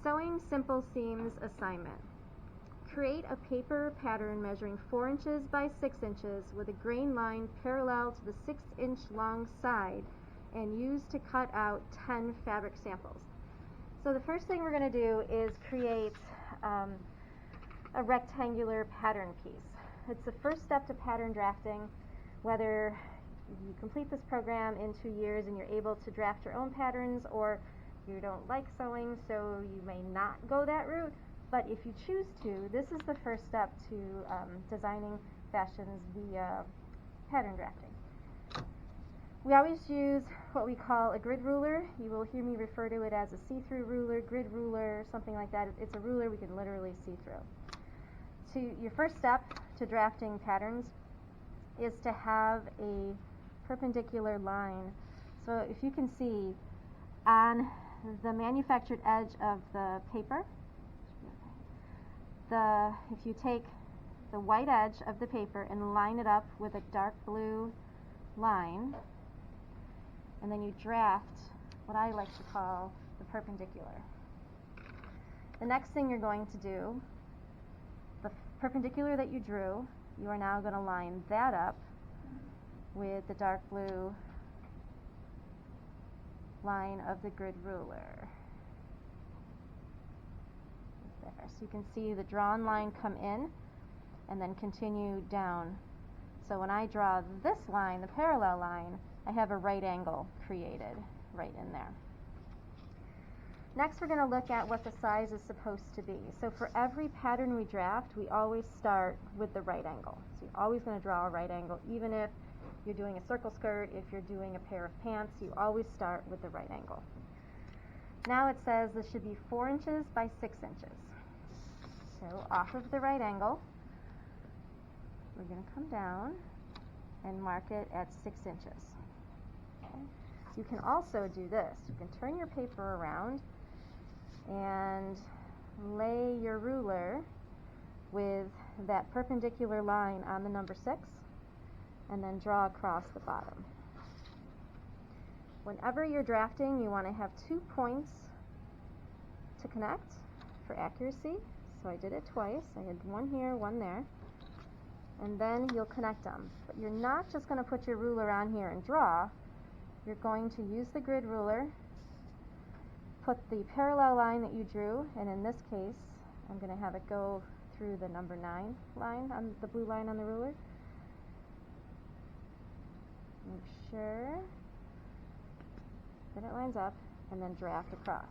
Sewing Simple Seams assignment. Create a paper pattern measuring 4 inches by 6 inches with a grain line parallel to the 6-inch long side and use to cut out 10 fabric samples. So the first thing we're going to do is create a rectangular pattern piece. It's the first step to pattern drafting. Whether you complete this program in 2 years and you're able to draft your own patterns, or you don't like sewing so you may not go that route, but if you choose to, this is the first step to designing fashions via pattern drafting. We always use what we call a grid ruler. You will hear me refer to it as a see-through ruler, grid ruler, something like that. It's a ruler we can literally see through. Your first step to drafting patterns is to have a perpendicular line. So if you can see on the manufactured edge of the paper, if you take the white edge of the paper and line it up with a dark blue line, and then you draft what I like to call the perpendicular. The next thing you're going to do, the perpendicular that you drew, you are now going to line that up with the dark blue line of the grid ruler. There. So you can see the drawn line come in and then continue down. So when I draw this line, the parallel line, I have a right angle created right in there. Next, we're going to look at what the size is supposed to be. So for every pattern we draft, we always start with the right angle. So you're always going to draw a right angle, even if you're doing a circle skirt, if you're doing a pair of pants, you always start with the right angle. Now it says this should be 4 inches by 6 inches. So off of the right angle, we're going to come down and mark it at 6 inches. Okay. You can also do this. You can turn your paper around and lay your ruler with that perpendicular line on the number 6 and then draw across the bottom. Whenever you're drafting, you want to have 2 points to connect for accuracy. So I did it twice. I had one here, one there. And then you'll connect them. But you're not just going to put your ruler on here and draw. You're going to use the grid ruler, put the parallel line that you drew, and in this case, I'm going to have it go through the number 9 line, on the blue line on the ruler. Make sure that it lines up, and then draft across.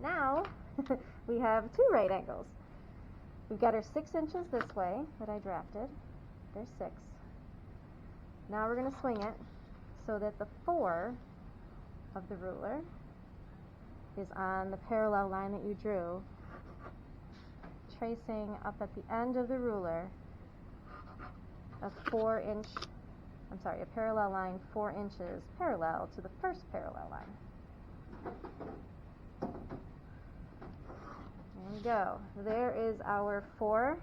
Now, we have 2 right angles. We've got our 6 inches this way that I drafted. There's 6. Now we're going to swing it so that the 4 of the ruler is on the parallel line that you drew, tracing up at the end of the ruler a parallel line 4 inches parallel to the first parallel line. There we go. There is our 4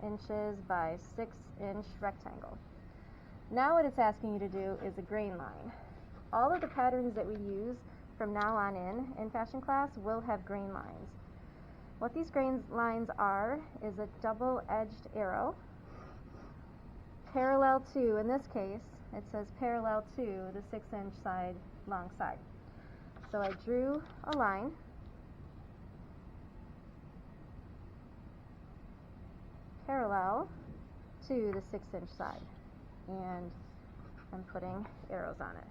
inches by 6 inch rectangle. Now what it's asking you to do is a grain line. All of the patterns that we use from now on in fashion class will have grain lines. What these grain lines are is a double-edged arrow parallel to, in this case, it says parallel to the 6-inch side, long side. So I drew a line parallel to the 6-inch side, and I'm putting arrows on it.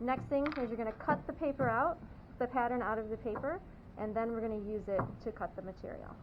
Next thing is you're going to cut the paper out, the pattern out of the paper, and then we're going to use it to cut the material.